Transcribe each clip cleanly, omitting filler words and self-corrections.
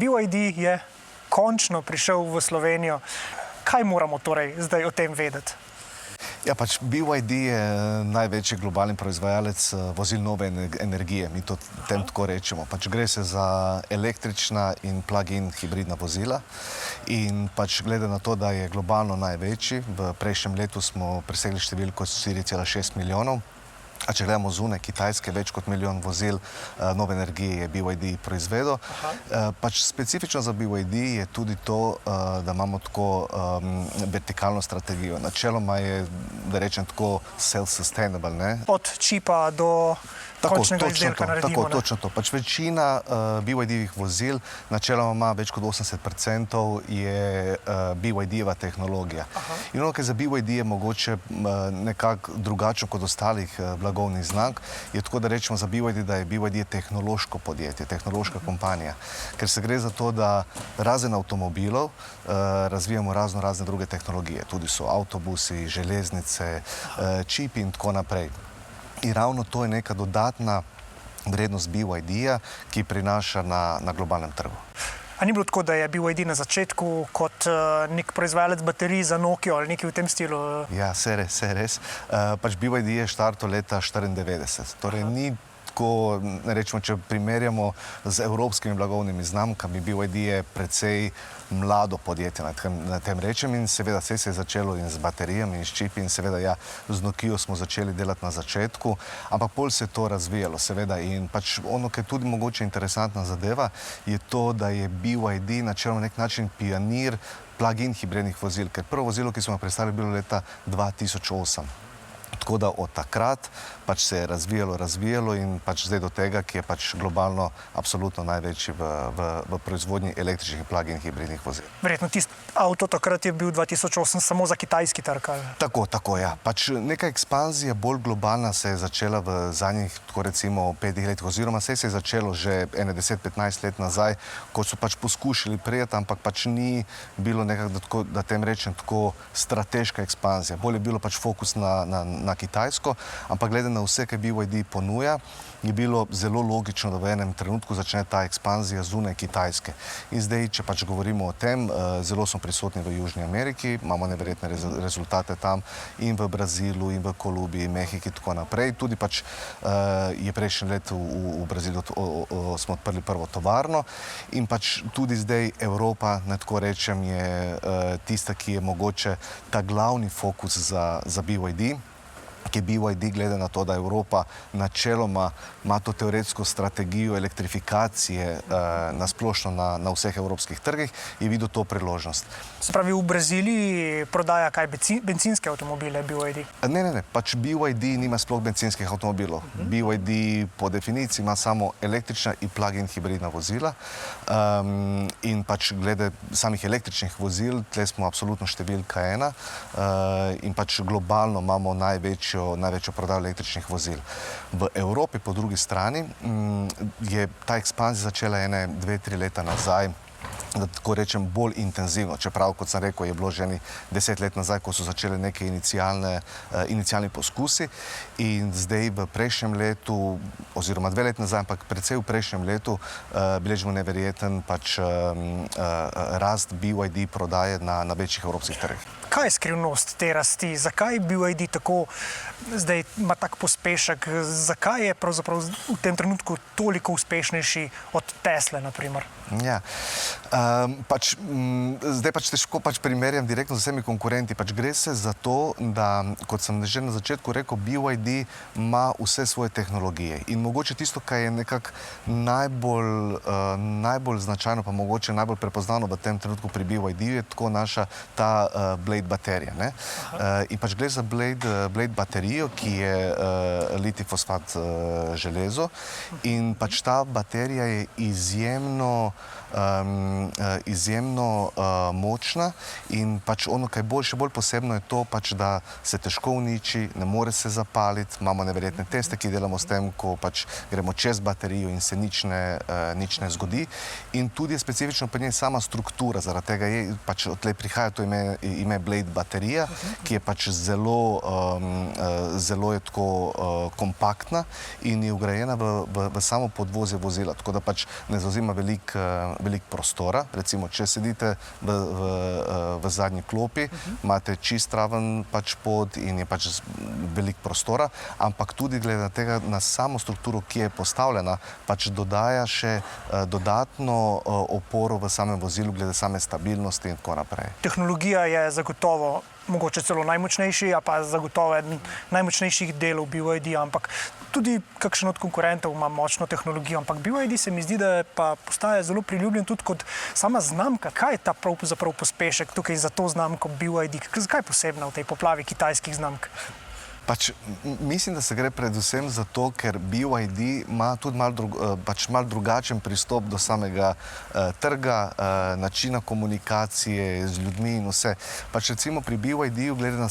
BYD je končno prišel v Slovenijo. Kaj moramo torej zdaj o tem vedeti? Ja, pač BYD je največji globalni proizvajalec vozil nove energije, mi to tem tako rečemo. Pač gre se za električna in plug-in hibridna vozila in pač glede na to, da je globalno največji, v prejšnjem letu smo presegli številko 4,6 milijonov. A če gledamo zunaj Kitajske, več kot milijon vozil nove energije je BYD proizvedel. Pač specifično za BYD je tudi to, da imamo tako vertikalno strategijo. Načeloma je, da rečem tako, self-sustainable, ne? Od čipa do končnega izdelka naredimo, ne? Tako, točno to. Pač večina BYD-evih vozil, načeloma ima več kot 80% je BYD-eva tehnologija. In ono, kaj za BYD je mogoče nekako drugačno kot ostalih blagovnih znak, je tako, da rečemo za BYD, da je BYD tehnološko podjetje, tehnološka kompanija. Ker se gre za to, da razen avtomobilov razvijamo razne druge tehnologije. Tudi so avtobusi, železnice, čipi in tako naprej. In ravno to je neka dodatna vrednost BYD-ja, ki prinaša na globalnem trgu. A ni bilo tako, da je BYD na začetku kot nek proizvajalec baterij za Nokio ali nekaj v tem stilu? Ja, se res. Pač BYD je štartal leta 1994. Torej ni tako, rečemo, če primerjamo z evropskimi blagovnimi znamkami, BYD je precej mlado podjetje, na tem rečem, in seveda vse se je začelo in z baterijami in s čipi in seveda ja, z Nokio smo začeli delati na začetku, ampak pol se je to razvijalo, seveda, in pač ono, ki je tudi mogoče interesantna zadeva, je to, da je BYD načeloma na nek način pionir plug-in hibridnih vozil, ker prvo vozilo, ki smo ga predstavili, bilo leta 2008. Tako da od takrat pač se je razvijalo in pač zdaj do tega, ki je pač globalno absolutno največji v proizvodnji električnih plug-in hibridnih vozil. Verjetno tisti avto takrat je bil 2008 samo za kitajski trg, ali? Tako, ja. Pač neka ekspanzija bolj globalna se je začela v zadnjih, tako recimo, 5 letih, oziroma se je začelo že 10-15 let nazaj, ko so pač poskušali prijeti, ampak pač ni bilo nekako, da tem rečem, tako strateška ekspanzija. Bolj je bilo pač fokus na Kitajsko, ampak glede na vse, kaj BYD ponuja, je bilo zelo logično, da v enem trenutku začne ta ekspanzija zunaj Kitajske. In zdaj, če pač govorimo o tem, zelo smo prisotni v Južni Ameriki, imamo neverjetne rezultate tam in v Brazilu, in v Kolumbiji, Mehiki in tako naprej. Tudi pač je prejšnje leto v Brazilu smo odprli prvo tovarno in pač tudi zdaj Evropa, ne tako rečem, je tista, ki je mogoče ta glavni fokus za BYD, ki je BYD glede na to, da Evropa načeloma ima to teoretsko strategijo elektrifikacije nasplošno na vseh evropskih trgih, je videl to priložnost. Se pravi, v Braziliji prodaja kaj, bencinske avtomobile BYD? Ne, pač BYD nima sploh bencinskih avtomobilov. BYD po definiciji ima samo električna in plug-in hibridna vozila in pač glede samih električnih vozil, tle smo absolutno številka 1 in pač globalno imamo največjo prodajo električnih vozil. V Evropi po drugi strani je ta ekspanzija začela 2-3 leta nazaj, da tako rečem, bolj intenzivno. Čeprav, kot sem rekel, je bilo že 10 let nazaj, ko so začeli neke inicialni poskusi in zdaj v prejšnjem letu, oziroma 2 leti nazaj, ampak predvsej v prejšnjem letu beležimo neverjeten pač rast BYD prodaje na večjih evropskih trgih. Kaj je skrivnost te rasti? Zakaj BYD tako zdaj ima tak pospešek? Zakaj je pravzaprav v tem trenutku toliko uspešnejši od Tesle, na primer? Ja, zdaj pač težko primerjam direktno z vsemi konkurenti. Pač gre se za to, da, kot sem že na začetku rekel, BYD ima vse svoje tehnologije in mogoče tisto, kar je nekako najbolj značajno, pa mogoče najbolj prepoznano v tem trenutku pri BYD, je tako naša ta Blade baterija, ne? In pač gre za Blade baterijo, ki je litij fosfat železo in pač ta baterija je izjemno izjemno močna in pač ono, kaj še bolj posebno je to, pač, da se težko uniči, ne more se zapaliti, imamo neverjetne teste, ki delamo s tem, ko pač gremo čez baterijo in se nič ne zgodi. In tudi je specifično pri njej sama struktura, zaradi tega je pač odtlej prihaja to ime Blade baterija, ki je pač zelo je tako kompaktna in je vgrajena v samo podvozje vozila, tako da pač ne zauzema veliko prostora. Recimo, če sedite v zadnji klopi, imate čist raven pač pod in je pač veliko prostora, ampak tudi glede na tega, na samo strukturo, ki je postavljena, pač dodaja še dodatno oporo v samem vozilu, glede same stabilnosti in tako naprej. Tehnologija je zagotovo mogoče celo najmočnejši, a pa zagotovo eden najmočnejših delov BYD, ampak tudi kakšen od konkurentov ima močno tehnologijo, ampak BYD se mi zdi, da pa postaja zelo priljubljen tudi kot sama znamka. Kaj je ta pravzaprav pospešek tukaj za to znamko BYD? Zakaj je posebna v tej poplavi kitajskih znamk? Pač, mislim, da se gre predvsem zato, ker BYD ima tudi malo drugačen pristop do samega trga, načina komunikacije z ljudmi in vse. Pač recimo pri BYD-ju, glede na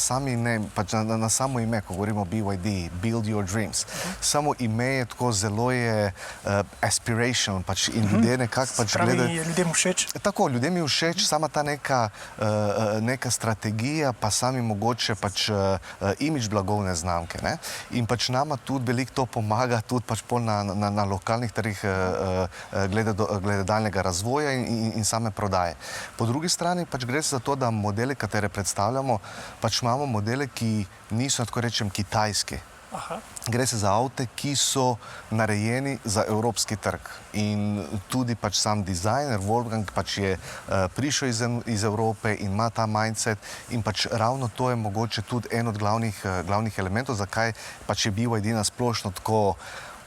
samo ime, ko govorimo BYD, Build Your Dreams, samo ime je tako zelo aspirational pač in ljudje nekako pač gledajo. Pravi, je ljudem všeč? Tako, ljudem je všeč sama ta neka strategija, pa sami mogoče pač imidž blagovne znamke. Ne? In pač nama tudi veliko to pomaga, tudi pač na lokalnih trgih glede daljnega razvoja in same prodaje. Po drugi strani pač gre se za to, da modele, katere predstavljamo, pač imamo modele, ki niso, tako rečem, kitajski. Aha. Gre se za avte, ki so narejeni za evropski trg. In tudi pač sam dizajner Wolfgang pač je prišel iz Evrope in ima ta mindset in pač ravno to je mogoče tudi en od glavnih elementov, zakaj pač je BYD nasplošno tako.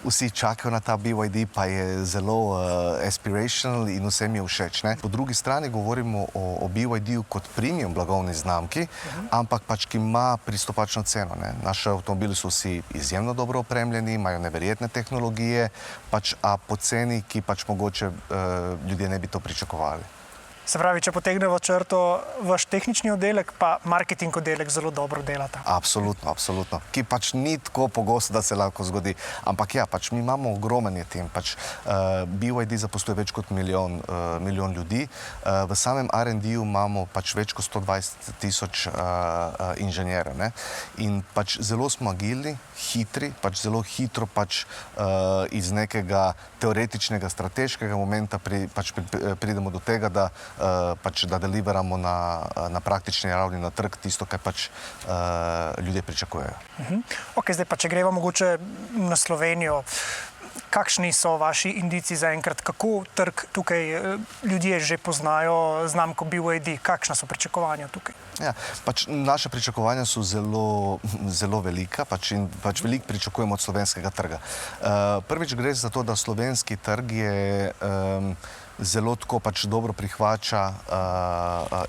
Vsi čakajo na ta BYD, pa je zelo aspirational in vsem je všeč. Ne? Po drugi strani govorimo o BYD-ju kot premium blagovni znamki, ampak pač ki ima pristopačno ceno. Ne? Naši avtomobili so vsi izjemno dobro opremljeni, imajo neverjetne tehnologije, pač, a po ceni, ki pač mogoče ljudje ne bi to pričakovali. Se pravi, če potegnemo črto, vaš tehnični oddelek pa marketing oddelek zelo dobro delata. Absolutno, absolutno. Ki pač ni tako pogosto, da se lahko zgodi. Ampak ja, pač mi imamo ogromen tim. Pač BYD zaposluje več kot milijon ljudi. V samem R&D-ju imamo pač več kot 120,000 inženjerjev. Ne? In pač zelo smo agilni, hitri, pač zelo hitro pač iz nekega teoretičnega, strateškega momenta pridemo do tega, da deliveramo na praktični ravni na trg tisto, kar pač ljudje pričakujejo. Ok, zdaj pa, če greva mogoče na Slovenijo, kakšni so vaši indici zaenkrat? Kako trg tukaj ljudje že poznajo znamko BYD? Kakšna so pričakovanja tukaj? Ja, pač naše pričakovanja so zelo velika, in veliko pričakujemo od slovenskega trga. Prvič gre za to, da slovenski trg je zelo tako pač dobro prihvaća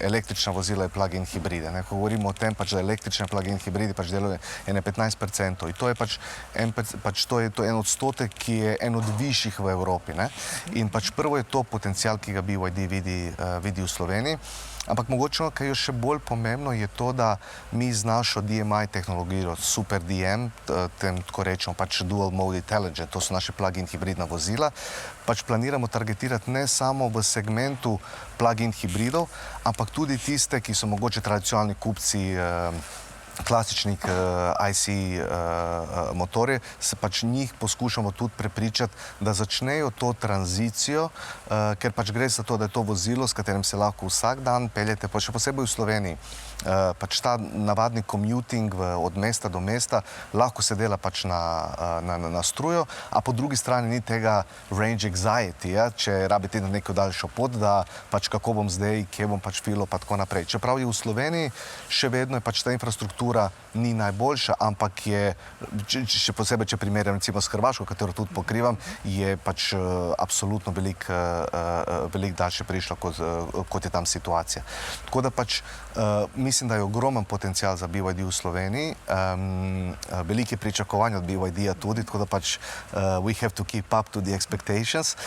električna vozila in plug-in hibride. Ne? Ko govorimo o tem, pač, da električne plug-in hibridi pač delujejo 15%. In to je to en odstotek, ki je en od višjih v Evropi. Ne? In pač prvo je to potencial, ki ga BYD vidi v Sloveniji. Ampak mogoče, kar je še bolj pomembno, je to, da mi z našo DMI tehnologijo, Super DM, tako rečemo, pač Dual Mode Intelligent, to so naše plug-in hibridna vozila, pač planiramo targetirati ne samo v segmentu plug-in hibridov, ampak tudi tiste, ki so mogoče tradicionalni kupci klasičnih IC motorje, se pač njih poskušamo tudi prepričati, da začnejo to tranzicijo, ker pač gre za to, da je to vozilo, s katerim se lahko vsak dan peljete, pa še posebej v Sloveniji. Pač ta navadni commuting od mesta do mesta lahko se dela pač na strujo, a po drugi strani ni tega range anxiety, ja? Če rabite na neko daljšo pot, da pač kako bom zdaj, kje bom pač filo, pa tako naprej. Čeprav je v Sloveniji še vedno je pač ta infrastruktura infrastruktura ni najboljša, ampak je, še posebej, če primerjam recimo s Hrvaško, katero tudi pokrivam, je pač absolutno veliko daljše prišla, kot je tam situacija. Tako da pač mislim, da je ogromen potencial za BYD v Sloveniji, velike pričakovanja od BYD-ja tudi, tako da pač we have to keep up to the expectations,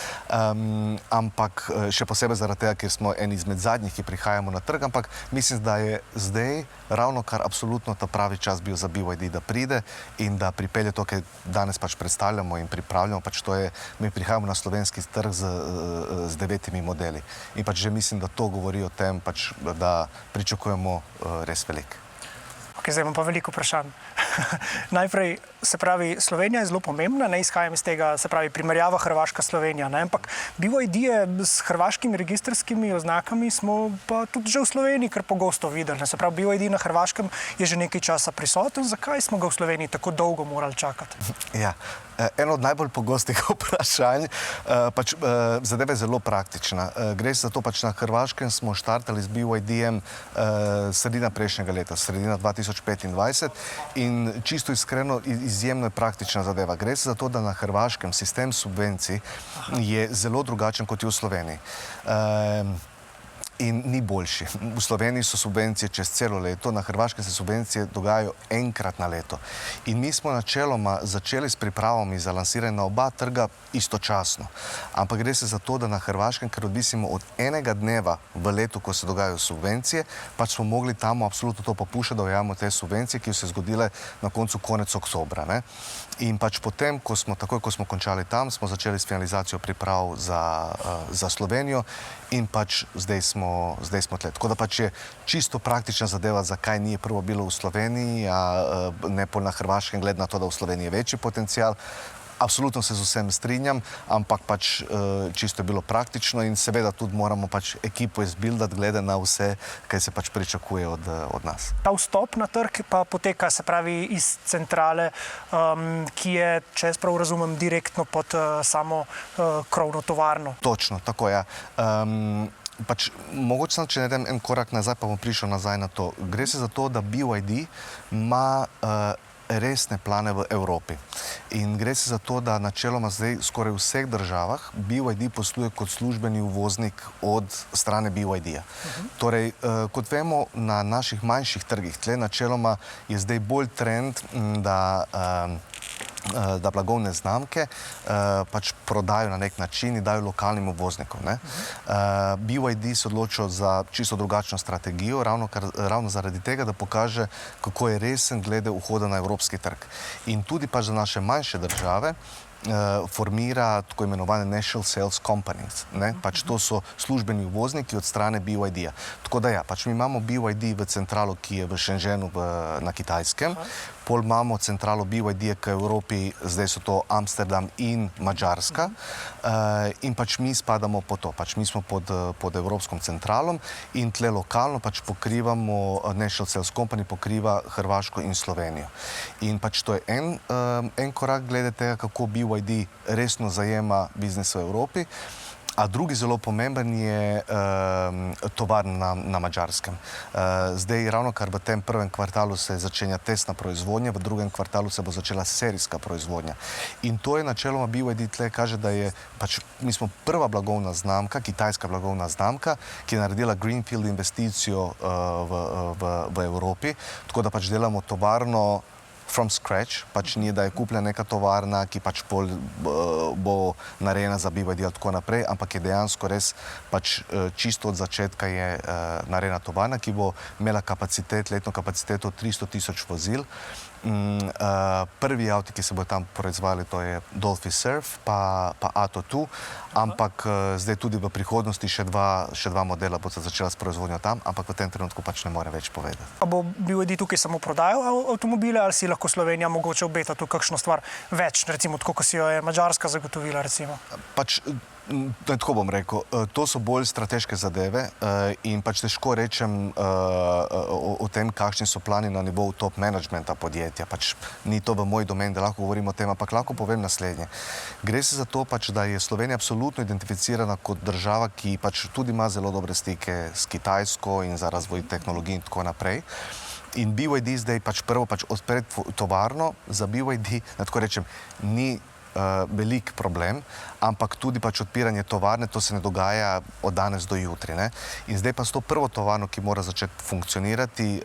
ampak še posebej zaradi tega, ker smo eni izmed zadnjih, ki prihajamo na trg, ampak mislim, da je zdaj ravno kar absolutno ta pravi čas bil za BYD, da pride in da pripelje to, kar danes pač predstavljamo in pripravljamo, pač to je, mi prihajamo na slovenski trg z 9 modeli. In pač že mislim, da to govori o tem, pač, da pričakujemo res veliko. Ok, zdaj imam pa veliko vprašanj. Najprej, se pravi, Slovenija je zelo pomembna, ne izhajam iz tega, se pravi, primerjava Hrvaška-Slovenija, ne, ampak BYD je s hrvaškimi registrskimi oznakami smo pa tudi že v Sloveniji kar pogosto videli. Se pravi, BYD na Hrvaškem je že nekaj časa prisoten, zakaj smo ga v Sloveniji tako dolgo morali čakati? Ja, eno od najbolj pogostih vprašanj, pač zadeva je zelo praktična. Gre se za to, pač na Hrvaškem smo štartali z BYD-jem sredina prejšnjega leta, sredina 2025 in čisto iskreno izjemno je praktična zadeva. Gre se za to, da na Hrvaškem sistem subvencij je zelo drugačen kot je v Sloveniji. In ni boljši. V Sloveniji so subvencije čez celo leto, na Hrvaškem se subvencije dogajajo enkrat na leto. In mi smo načeloma začeli s pripravami za lansiranje na oba trga istočasno. Ampak gre se za to, da na Hrvaškem, ker odvisimo od enega dneva v letu, ko se dogajajo subvencije, pač smo mogli tamo absolutno to popuščati, da ujamemo te subvencije, ki so se zgodile na koncu konec oktobra, ne. In pač potem, takoj ko smo končali tam, smo začeli s finalizacijo priprav za Slovenijo in pač zdaj smo tle. Tako da pač je čisto praktična zadeva, zakaj ni prvo bilo v Sloveniji, a ne pol na Hrvaškem, glede na to, da v Sloveniji je večji potencial. Absolutno se z vsem strinjam, ampak pač čisto je bilo praktično in seveda tudi moramo pač ekipo izbildati glede na vse, kaj se pač pričakuje od nas. Ta vstop na trg pa poteka, se pravi, iz centrale, ki je, če jaz prav razumem, direktno pod samo krovno tovarno. Točno, tako ja. Pač, mogoče sem, če naredim en korak nazaj, pa bom prišel nazaj na to. Gre se za to, da BYD ima resne plane v Evropi. In gre se za to, da načeloma zdaj skoraj v vseh državah BYD posluje kot službeni uvoznik od strane BYD-ja. Torej, kot vemo, na naših manjših trgih tle načeloma je zdaj bolj trend, da blagovne znamke pač prodajo na nek način in dajo lokalnim uvoznikom. BYD se odločil za čisto drugačno strategijo, ravno zaradi tega, da pokaže, kako je resen glede vhoda na evropski trg. In tudi pač za naše manjše države formira tako imenovane National Sales Companies. Pač to so službeni uvozniki od strane BYD-ja. Tako da ja, pač mi imamo BYD v centralu, ki je v Shenzhenu na Kitajskem, pol imamo centralo BYD-ja k Evropi, zdaj so to Amsterdam in Madžarska, in pač mi spadamo po to. Pač mi smo pod Evropskom centralom in tle lokalno pač pokrivamo, National Sales Company pokriva Hrvaško in Slovenijo. In pač to je en korak glede tega, kako BYD resno zajema biznis v Evropi. A drugi zelo pomemben je tovarna na Madžarskem. Zdaj ravno kar v tem prvem kvartalu se začenja testna proizvodnja, v drugem kvartalu se bo začela serijska proizvodnja. In to je načeloma BYD tle kaže, da je pač, mi smo prva blagovna znamka, kitajska blagovna znamka, ki je naredila greenfield investicijo v Evropi, tako da pač delamo tovarno from scratch, pač ni, da je kupljena neka tovarna, ki pač bo narejena za BYD ali tako naprej, ampak je dejansko res pač čisto od začetka je narejena tovarna, ki bo imela letno kapaciteto 300,000 vozil. Prvi avti, ki se bodo tam proizvajali, to je Dolphy Surf pa Atto 2, ampak zdaj tudi v prihodnosti še dva modela bodo začela s proizvodnjo tam, ampak v tem trenutku pač ne more več povedati. A bo BYD tukaj samo prodajal avtomobile ali si lahko Slovenija mogoče obeta tu kakšno stvar več, recimo tako, kot si jo je Madžarska zagotovila, recimo? Pač Tako bom rekel, to so bolj strateške zadeve in pač težko rečem o tem, kakšni so plani na nivoju top managementa podjetja. Pač ni to v moj domen, da lahko govorim o tem, ampak lahko povem naslednje. Gre se za to, pač, da je Slovenija absolutno identificirana kot država, ki pač tudi ima zelo dobre stike s Kitajsko in za razvoj tehnologij in tako naprej. In BYD zdaj pač prvo odpreti tovarno za BYD, da tako rečem, ni velik problem, ampak tudi pač odpiranje tovarne, to se ne dogaja od danes do jutri. Ne? In zdaj pa s to prvo tovarno, ki mora začeti funkcionirati,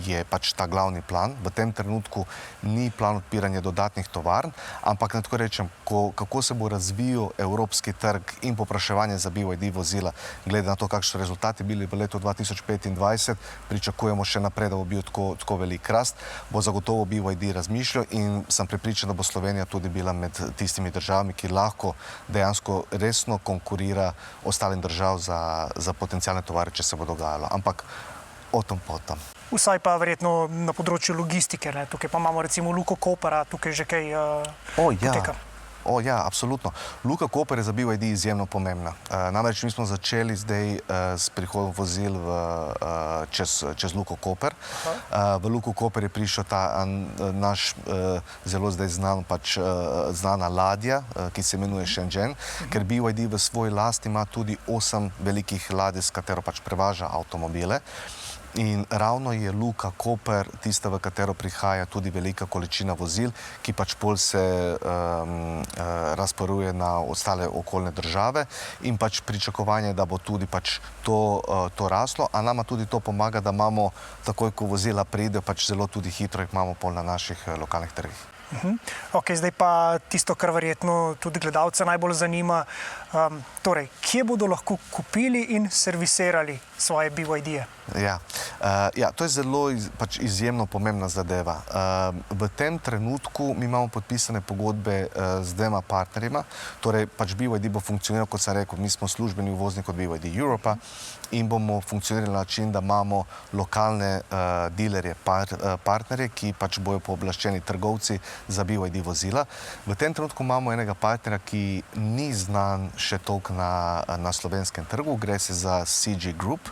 je pač ta glavni plan. V tem trenutku ni plan odpiranja dodatnih tovarn, ampak tako rečem, kako se bo razvijal evropski trg in povpraševanje za BYD vozila, glede na to, kakšni so rezultati bili v letu 2025, pričakujemo še naprej, da bo bil tako velik rast, bo zagotovo BYD razmišljal in sem prepričan, da bo Slovenija tudi bila med tistimi državami, ki lahko dejansko resno konkurira ostalim držav za potencijalne tovare, če se bo dogajalo. Ampak o tom potom. Vsaj pa verjetno na področju logistike, ne? Tukaj pa imamo recimo Luko Kopera, tukaj že kaj poteka. Ja, absolutno. Luka Koper je za BYD izjemno pomembna. Namreč mi smo začeli zdaj s prihodom vozil čez Luko Koper. V Luko Koper je prišel ta naš zelo zdaj znana ladja, ki se imenuje Shenzhen, ker BYD v svoji lasti ima tudi 8 velikih ladij, s katero pač prevaža avtomobile. In ravno je Luka Koper tista, v katero prihaja tudi velika količina vozil, ki pač pol se razporuje na ostale okoljne države in pač pričakovanje, da bo tudi pač to raslo, a nama tudi to pomaga, da imamo takoj, ko vozila pridejo, pač zelo tudi hitro jih imamo pol na naših lokalnih trgih. Ok, zdaj pa tisto, kar verjetno tudi gledalce najbolj zanima. Torej, kje bodo lahko kupili in servisirali svoje BYD-je? Ja, to je zelo izjemno pomembna zadeva. V tem trenutku mi imamo podpisane pogodbe z 2 partnerima, torej pač BYD bo funkcioniral, kot sem rekel, mi smo službeni uvoznik od BYD Europa in bomo funkcionirali na način, da imamo lokalne dilerje, partnerje, ki pač bojo pooblaščeni trgovci za BYD vozila. V tem trenutku imamo enega partnera, ki ni znan še toliko na slovenskem trgu, gre se za CG Group.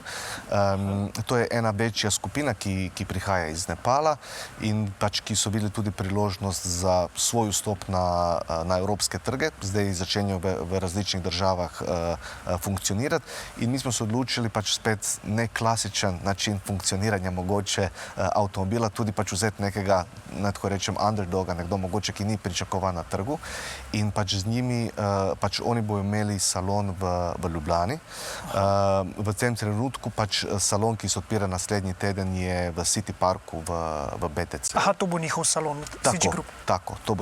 To je ena večja skupina, ki prihaja iz Nepala in pač ki so videli tudi priložnost za svoj vstop na evropske trge. Zdaj začenjajo v različnih državah funkcionirati in mi smo se odločili pač spet neklasičen način funkcioniranja mogoče avtomobila, tudi pač vzeti nekega, tako rečem, underdoga, nekdo mogoče, ki ni pričakovan na trgu in pač z njimi, pač oni bojo imeli salon v Ljubljani. V tem trenutku pač salon, ki se odpira naslednji teden, je v City Parku v BTC. Aha, to bo njihov salon, CG Group. Tako, to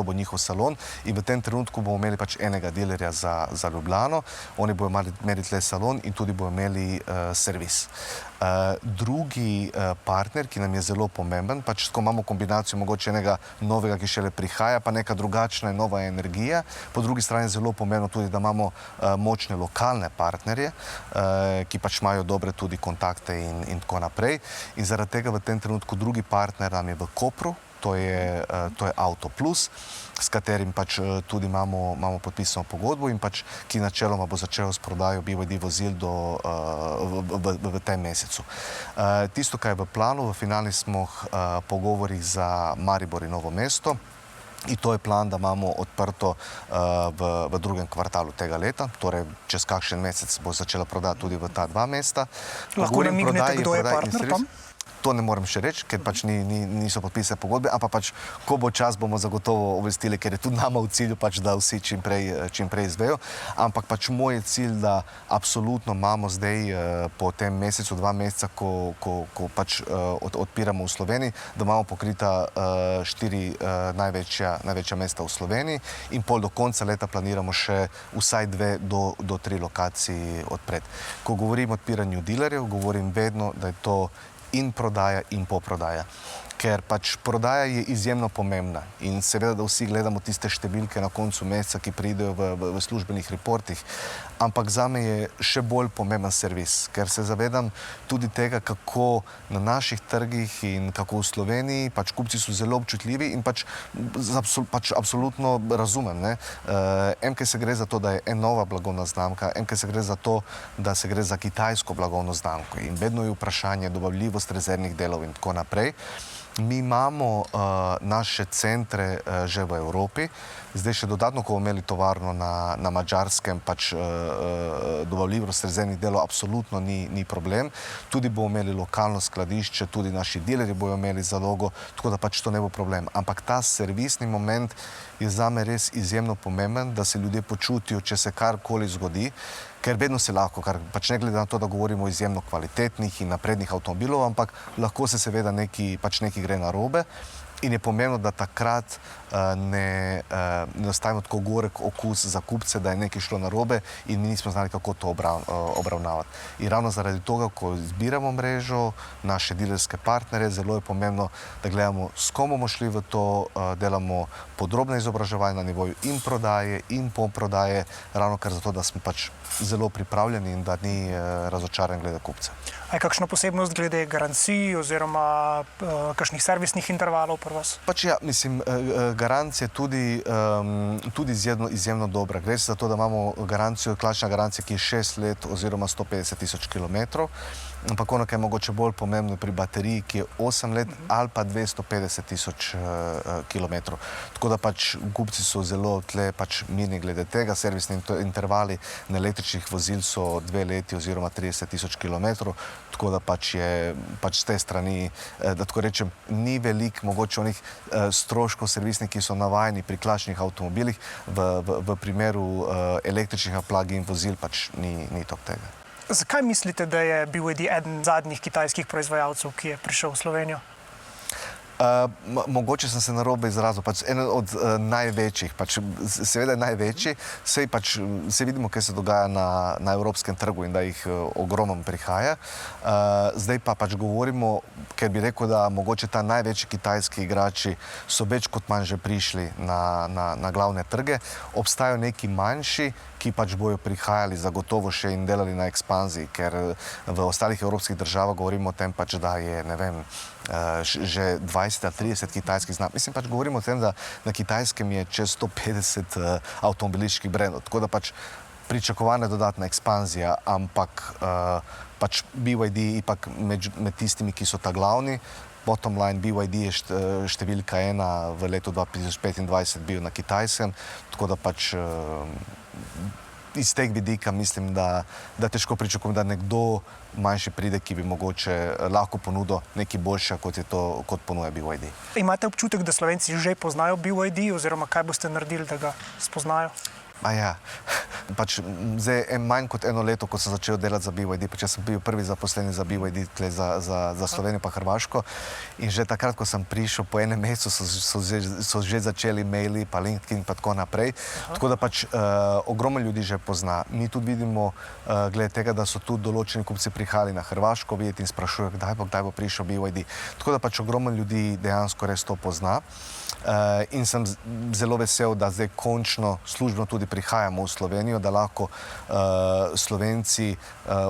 bo njihov salon in v tem trenutku bomo imeli pač enega dilerja za Ljubljano, oni bojo imeli tle salon in tudi bojo imeli servis. Drugi partner, ki nam je zelo pomemben, pač tako imamo kombinacijo mogoče enega novega, ki šele prihaja, pa neka drugačna in nova energija. Po drugi strani je zelo pomembno tudi, da imamo močne lokalne partnerje, ki pač imajo dobre tudi kontakte in tako naprej. In zaradi tega v tem trenutku drugi partner nam je v Kopru, to je Auto Plus, s katerim pač tudi imamo podpisano pogodbo in pač, ki načeloma bo začel s prodajo BYD vozil v tem mesecu. Tisto, kaj je v planu, v finalnih smo pogovorih za Maribor in Novo mesto. In to je plan, da imamo odprto v drugem kvartalu tega leta, torej čez kakšen mesec bo začela prodati tudi v ta 2 mesta. Lahko namignete, kdo je partner tam? To ne morem še reči, ker pač niso podpisane pogodbe, ampak pač, ko bo čas, bomo zagotovo obvestili, ker je tudi nama v cilju, pač, da vsi čim prej izvejo. Ampak pač moj je cilj, da absolutno imamo zdaj po tem mesecu, 2 meseca, ko pač odpiramo v Sloveniji, da imamo pokrita 4 največja mesta v Sloveniji in pol do konca leta planiramo še vsaj 2 do 3 lokacij odpreti. Ko govorim o odpiranju dilerjev, govorim vedno, da je to in prodaja in poprodaja. ker pač prodaja je izjemno pomembna in seveda, da vsi gledamo tiste številke na koncu meseca, ki pridejo v službenih reportih, ampak zame je še bolj pomemben servis, ker se zavedam tudi tega, kako na naših trgih in kako v Sloveniji, pač kupci so zelo občutljivi in pač absolutno razumem, ne. MK se gre za to, da je nova blagovna znamka, MK se gre za to, da se gre za kitajsko blagovno znamko in vedno je vprašanje dobavljivost rezervnih delov in tako naprej. Mi imamo naše centre že v Evropi, zdaj še dodatno, ko bomo imeli tovarno na Madžarskem, pač dobavljivost rezervnih delov absolutno ni problem. Tudi bomo imeli lokalno skladišče, tudi naši dilerji bojo imeli zalogo, tako da pač to ne bo problem. Ampak ta servisni moment je zame res izjemno pomemben, da se ljudje počutijo, če se karkoli zgodi, ker vedno se lahko, pač ne glede na to, da govorimo o izjemno kvalitetnih in naprednih avtomobilov, ampak lahko se seveda nekaj gre narobe in je pomembno, da takrat ne ostavimo tako gorek okus za kupce, da je nekaj šlo narobe in mi nismo znali, kako to obravnavati. In ravno zaradi tega, ko izbiramo mrežo, naše dilerske partnerje, zelo je pomembno, da gledamo, s kom bomo šli v to, delamo podrobno izobraževanje na nivoju in prodaje in poprodaje, ravno kar zato, da smo pač zelo pripravljeni in da ni razočaran glede kupca. A je kakšna posebnost glede garancij oziroma kakšnih servisnih intervalov pri vas? Pač ja, mislim, garancija je tudi izjemno dobra. Gre se za to, da imamo garancijo, klasična garancija, ki je 6 let oziroma 150 000 kilometrov, ampak ono, kar je mogoče bolj pomembno pri bateriji, ki je 8 let ali pa 250 000 kilometrov. Tako da pač kupci so zelo tle pač mirni glede tega. Servisni intervali na električnih vozil so 2 leti oziroma 30 000 kilometrov, tako da pač je pač z te strani, da tako rečem, ni veliko mogoče onih stroškov servisnih, ki so navajeni pri klasičnih avtomobilih, v primeru električnih plug-in vozil pač ni tok tega. Zakaj mislite, da je BYD eden zadnjih kitajskih proizvajalcev, ki je prišel v Slovenijo? Mogoče sem se narobe izrazil, pač eden od največjih, pač seveda največji, saj vidimo, kaj se dogaja na evropskem trgu in da jih ogromno prihaja. Zdaj pa pač govorimo, ker bi rekel, da mogoče ta največji kitajski igrači so več kot manj že prišli na glavne trge. Obstajajo neki manjši, ki pač bojo prihajali zagotovo še in delali na ekspanziji, ker v ostalih evropskih državah govorimo o tem pač, da je, ne vem, že 20 ali 30 kitajskih znamk. Mislim pač govorimo o tem, da na Kitajskem je čez 150 avtomobiliških brendov, tako da pač pričakovana dodatna ekspanzija, ampak pač BYD ipak med tistimi, ki so ta glavni. Bottom line, BYD je številka 1 v letu 2025 bil na Kitajskem, tako da pač iz tega vidika mislim, da težko pričakujem, da nekdo manjši pride, ki bi mogoče lahko ponudil nekaj boljše, kot ponuja BYD. Imate občutek, da Slovenci že poznajo BYD oziroma kaj boste naredili, da ga spoznajo? Ja, pač zdaj manj kot eno leto, ko sem začel delati za BYD, pač jaz sem bil prvi zaposleni za BYD tle za Slovenijo pa Hrvaško in že takrat, ko sem prišel, po enem mesecu so že začeli maili, pa LinkedIn pa tako naprej, tako da pač ogromno ljudi že pozna. Mi tudi vidimo, glede tega, da so tudi določeni kupci prihajali na Hrvaško videti in sprašujejo, kdaj bo prišel BYD. Tako da pač ogromno ljudi dejansko res to pozna. In sem zelo vesel, da zdaj končno službeno tudi prihajamo v Slovenijo, da lahko Slovenci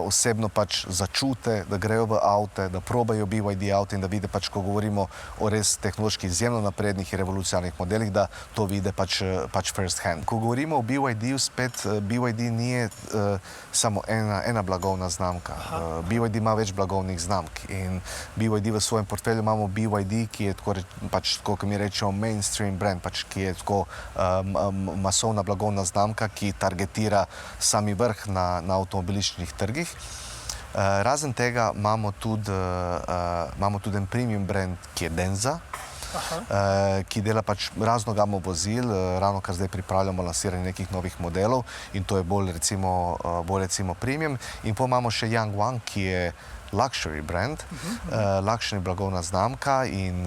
osebno pač začute, da grejo v avte, da probajo BYD avte in da vide pač, ko govorimo o res tehnološki izjemno naprednih in revolucionarnih modelih, da to vide pač first hand. Ko govorimo o BYD-ju, spet BYD ni samo ena blagovna znamka. BYD ima več blagovnih znamk in BYD v svojem portfelju imamo BYD, ki je tako, kot mi rečemo, mainstream brand, pač, ki je tako masovna blagovna znamka, ki targetira sami vrh na avtomobiličnih trgih. Razen tega imamo tudi en premium brand, ki je Denza, ki dela pač razno gamo vozil, ravno kar zdaj pripravljamo lansiranje nekih novih modelov in to je bolj recimo premium. In potem imamo še Yangwang, ki je luxury brand, luxury blagovna znamka in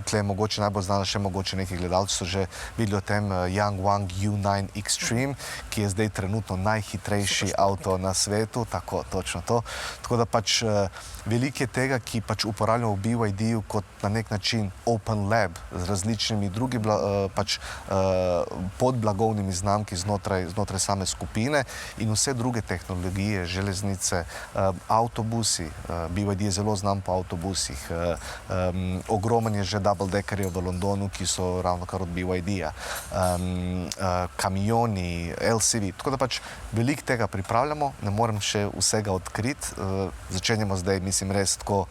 tle mogoče najbolj znana še mogoče neki gledalci so že videli o tem Yangwang U9 Extreme, ki je zdaj trenutno najhitrejši avto na svetu, tako, točno to. Tako da pač veliko je tega, ki pač uporabljamo v BYD-ju kot na nek način open lab z različnimi drugimi pač podblagovnimi znamki znotraj same skupine in vse druge tehnologije, železnice, avtobusi. BYD je zelo znan po avtobusih. Ogromen je že double-deckerjev v Londonu, ki so ravno kar od BYD-ja. Kamioni, LCV. Tako da pač veliko tega pripravljamo, ne morem še vsega odkriti. Začenjamo zdaj, mislim, res tako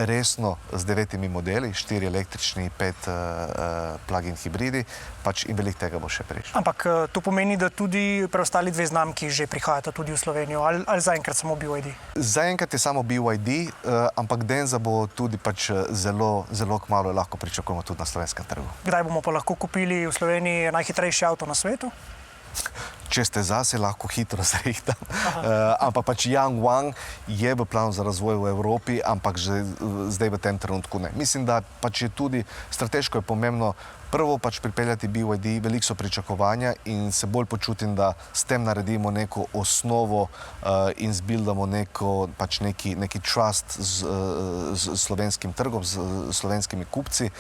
resno z 9 modeli, 4 električni, 5 plug-in hibridi, pač in veliko tega bo še prišlo. Ampak to pomeni, da tudi preostali dve znamki že prihajata tudi v Slovenijo, ali zaenkrat samo BYD? Zaenkrat je samo BYD, ampak Denza bo tudi pač zelo kmalu lahko pričakujemo tudi na slovenskem trgu. Kdaj bomo pa lahko kupili v Sloveniji najhitrejši avto na svetu? Če ste zase, lahko hitro zrihtam. Ampak pač Yangwang je v planu za razvoj v Evropi, ampak že zdaj v tem trenutku ne. Mislim, da pač je tudi strateško je pomembno prvo pač pripeljati BYD, veliko so pričakovanja in se bolj počutim, da s tem naredimo neko osnovo in zbildamo neki trust z slovenskim trgom, z slovenskimi kupci.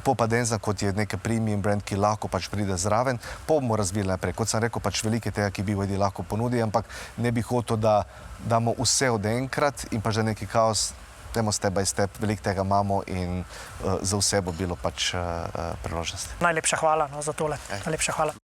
Pa Denza, kot je neka premium brand, ki lahko pač pride zraven, bomo razvili naprej. Kot sem rekel, pač veliko je tega, ki BYD lahko ponudi, ampak ne bi hotel, da damo vse od enkrat in pač da neki kaos. Dajmo step by step, veliko tega imamo in za vse bo bilo pač priložnosti. Najlepša hvala za tole. Najlepša hvala.